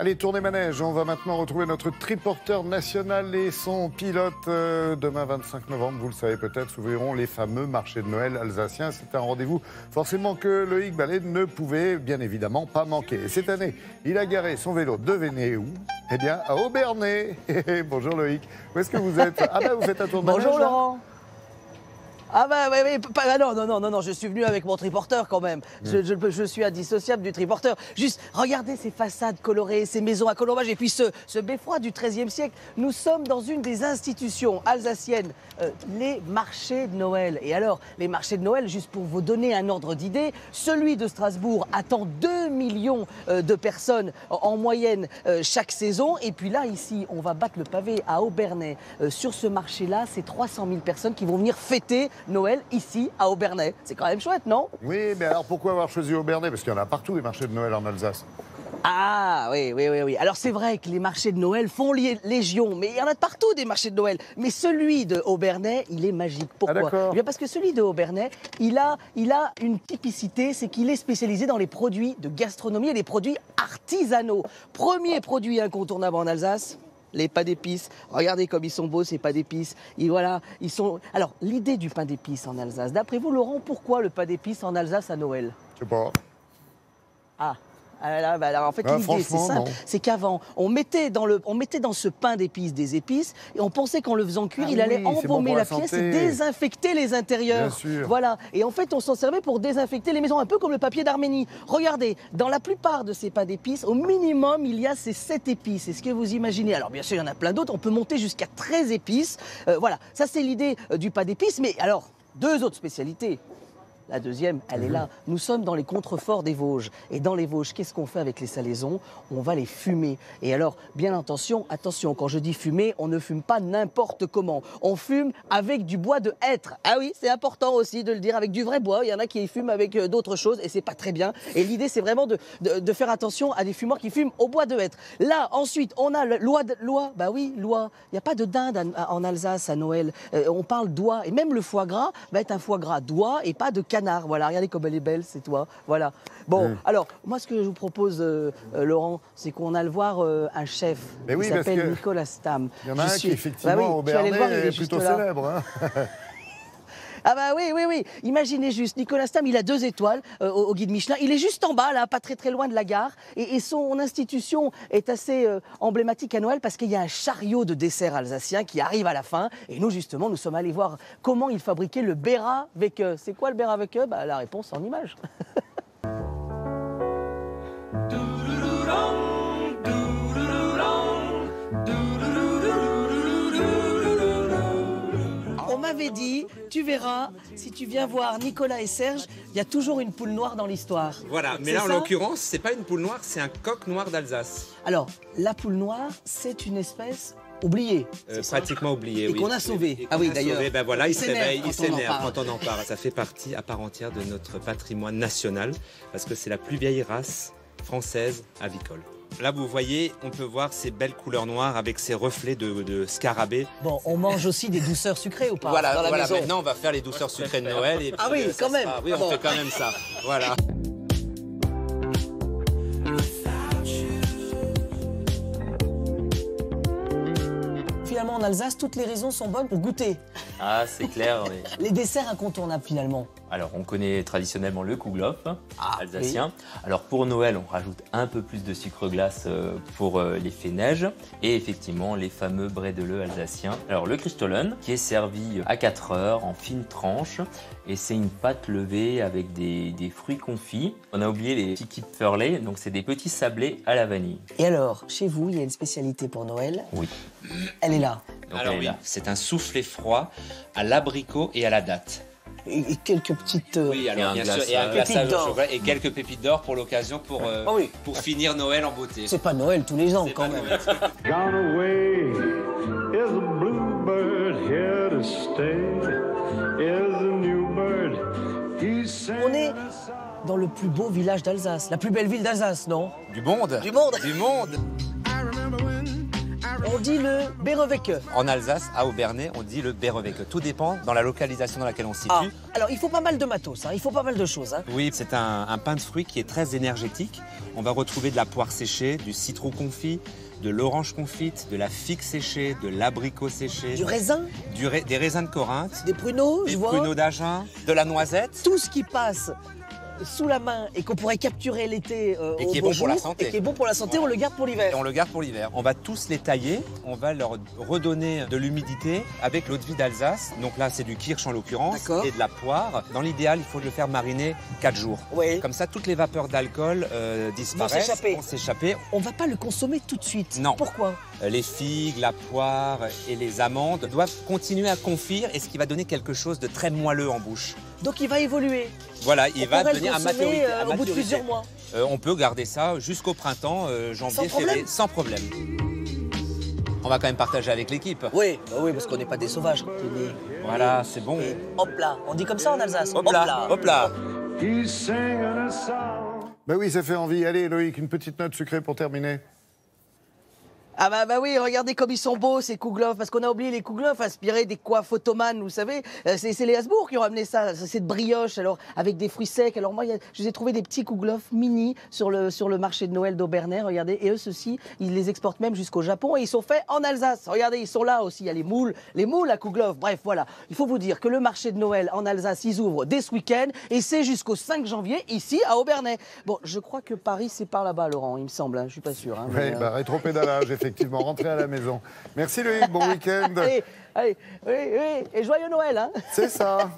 Allez, tournez manège. On va maintenant retrouver notre triporteur national et son pilote. Demain, 25 novembre, vous le savez peut-être, s'ouvriront les fameux marchés de Noël alsaciens. C'est un rendez-vous forcément que Loïc Ballet ne pouvait bien évidemment pas manquer. Et cette année, il a garé son vélo, devinez où? Eh bien, à Obernai. Bonjour Loïc. Où est-ce que vous êtes? Ah ben, vous faites un tour de manège. Bonjour Laurent. Ah bah oui, non, je suis venu avec mon triporteur quand même. Je suis indissociable du triporteur. Juste, regardez ces façades colorées, ces maisons à coloriage et puis ce beffroi du XIIIe siècle. Nous sommes dans une des institutions alsaciennes, les marchés de Noël. Et alors, les marchés de Noël, juste pour vous donner un ordre d'idée, celui de Strasbourg attend 2 millions de personnes en moyenne chaque saison. Et puis là, ici, on va battre le pavé à Obernai. Sur ce marché-là, c'est 300 000 personnes qui vont venir fêter Noël ici à Obernai. C'est quand même chouette, non? Oui, mais alors pourquoi avoir choisi Obernai? Parce qu'il y en a partout des marchés de Noël en Alsace. Ah oui. Alors c'est vrai que les marchés de Noël font légion, mais il y en a de partout des marchés de Noël. Mais celui de Obernai, il est magique. Pourquoi? Eh bien parce que celui de Obernai, il a une typicité, c'est qu'il est spécialisé dans les produits de gastronomie et les produits artisanaux. Premier produit incontournable en Alsace, les pains d'épices. Regardez comme ils sont beaux, ces pains d'épices. Et voilà, ils sont... Alors, l'idée du pain d'épices en Alsace, d'après vous, Laurent, pourquoi le pain d'épices en Alsace à Noël? Je sais pas. Alors, en fait, l'idée, c'est simple, c'est qu'avant, on mettait dans ce pain d'épices des épices, et on pensait qu'en le faisant cuire, il allait embaumer la pièce et désinfecter les intérieurs. Bien sûr. Voilà. Et en fait, on s'en servait pour désinfecter les maisons, un peu comme le papier d'Arménie. Regardez, dans la plupart de ces pains d'épices, au minimum, il y a ces 7 épices. Est-ce que vous imaginez? Alors, bien sûr, il y en a plein d'autres. On peut monter jusqu'à 13 épices. Voilà. Ça, c'est l'idée du pain d'épices. Mais alors, 2 autres spécialités. La deuxième, elle est là. Nous sommes dans les contreforts des Vosges. Et dans les Vosges, qu'est-ce qu'on fait avec les salaisons? On va les fumer. Et alors, bien attention, quand je dis fumer, on ne fume pas n'importe comment. On fume avec du bois de hêtre. Ah oui, c'est important aussi de le dire, avec du vrai bois. Il y en a qui fument avec d'autres choses et c'est pas très bien. Et l'idée, c'est vraiment de faire attention à des fumeurs qui fument au bois de hêtre. Là, ensuite, on a loi. Bah oui, loi. Il n'y a pas de dinde en Alsace à Noël. On parle d'oie. Et même le foie gras va être un foie gras d'oie et pas de canard. Voilà, regardez comme elle est belle, c'est toi. Voilà. Bon, alors, moi, ce que je vous propose, Laurent, c'est qu'on aille voir un chef qui s'appelle Nicolas Stam. Il y en a un qui, effectivement, au Obernai, est plutôt célèbre. Hein. Ah bah oui. Imaginez juste, Nicolas Stam, il a 2 étoiles au guide Michelin. Il est juste en bas, là, pas très loin de la gare. Et son institution est assez emblématique à Noël parce qu'il y a un chariot de dessert alsacien qui arrive à la fin. Et nous, justement, nous sommes allés voir comment il fabriquait le Bära-Wecke. C'est quoi le Bära-Wecke? Bah, la réponse en image. On m'avait dit, tu verras, si tu viens voir Nicolas et Serge, il y a toujours une poule noire dans l'histoire. Voilà, mais là en l'occurrence, c'est pas une poule noire, c'est un coq noir d'Alsace. Alors, la poule noire, c'est une espèce oubliée. Pratiquement oubliée, oui. Et qu'on a sauvée. Ah oui, d'ailleurs. Ben voilà, il s'éveille, il s'énerve s'énerve quand on en parle. Ça fait partie à part entière de notre patrimoine national, parce que c'est la plus vieille race française avicole. Là, vous voyez, on peut voir ces belles couleurs noires avec ces reflets de scarabée. Bon, on mange aussi des douceurs sucrées ou pas? Voilà, dans la maison. Maintenant, on va faire les douceurs sucrées de Noël. Et puis, ah oui, quand même. Oui, on fait quand même ça. Voilà. Finalement, en Alsace, toutes les raisons sont bonnes pour goûter. Ah, c'est clair, oui. Les desserts incontournables, finalement. Alors, on connaît traditionnellement le Kouglof alsacien. Oui. Alors, pour Noël, on rajoute un peu plus de sucre glace pour l'effet neige. Et effectivement, les fameux brédeleux alsaciens. Alors, le Christstollen, qui est servi à 4 heures en fines tranches. Et c'est une pâte levée avec des fruits confits. On a oublié les petits kipferlé, donc c'est des petits sablés à la vanille. Et alors, chez vous, il y a une spécialité pour Noël? Oui. Elle est là. Donc, alors oui, c'est un soufflé froid à l'abricot et à la date. Et quelques petites... Oui, alors bien sûr, et un glaçage au chocolat et quelques pépites d'or pour l'occasion, pour finir Noël en beauté. C'est pas Noël tous les ans, quand même. Gone away is a bluebird here to stay. Is a new bird. On est dans le plus beau village d'Alsace, la plus belle ville d'Alsace, non? Du monde. Du monde. Du monde. on dit le Berewecke. En Alsace, à Obernai, on dit le Berewecke. Tout dépend dans la localisation dans laquelle on se situe. Ah, alors il faut pas mal de matos, hein, il faut pas mal de choses. Hein. Oui, c'est un pain de fruits qui est très énergétique. On va retrouver de la poire séchée, du citron confit, de l'orange confite, de la figue séchée, de l'abricot séché, Du raisin, des raisins de Corinthe, des pruneaux, des je vois. pruneaux d'Agen, de la noisette. Tout ce qui passe sous la main et qu'on pourrait capturer l'été Et au qui est beau bon pour la jour, santé. et qui est bon pour la santé, on le garde pour Et l'hiver. on le garde pour l'hiver. On va tous les tailler, on va leur redonner de l'humidité avec l'eau de vie d'Alsace. Donc là, c'est du kirsch en l'occurrence D'accord. et de la poire. Dans l'idéal, il faut le faire mariner 4 jours. Oui. Comme ça, toutes les vapeurs d'alcool disparaissent, s'échapper. vont s'échapper. On va pas le consommer tout de suite. Non. Pourquoi? Les figues, la poire et les amandes doivent continuer à confire et ce qui va donner quelque chose de très moelleux en bouche. Donc il va évoluer. Voilà, il On va pourrait devenir le à consommer, maturité. à au bout de maturité. plusieurs mois. On peut garder ça jusqu'au printemps, janvier, Sans problème février, sans problème. On va quand même partager avec l'équipe. Oui, bah oui, parce qu'on n'est pas des sauvages. Tenez. Voilà, c'est bon. Et hop là, on dit comme ça en Alsace. Hop là, hop là. He's singing a song. Ben oui, ça fait envie. Allez, Loïc, une petite note sucrée pour terminer. Ah bah oui, regardez comme ils sont beaux ces Kouglof, parce qu'on a oublié les Kouglof inspirés des coiffes ottomanes, vous savez. C'est les Habsbourg qui ont ramené ça, cette brioche, alors avec des fruits secs. Alors moi, je les ai trouvés des petits Kouglof mini sur le marché de Noël d'Obernai, regardez. Et eux, ceux-ci, ils les exportent même jusqu'au Japon et ils sont faits en Alsace. Regardez, ils sont là aussi, il y a les moules à Kouglof. Bref, voilà. Il faut vous dire que le marché de Noël en Alsace, ils ouvrent dès ce week-end et c'est jusqu'au 5 janvier ici à Obernai. Bon, je crois que Paris, c'est par là-bas, Laurent, il me semble, hein, je suis pas sûr. Hein, Oui, mais, bah, rétropédalage, effectivement. Rentrez à la maison. Merci Loïc, bon week-end. Allez, oui, et joyeux Noël, hein. C'est ça.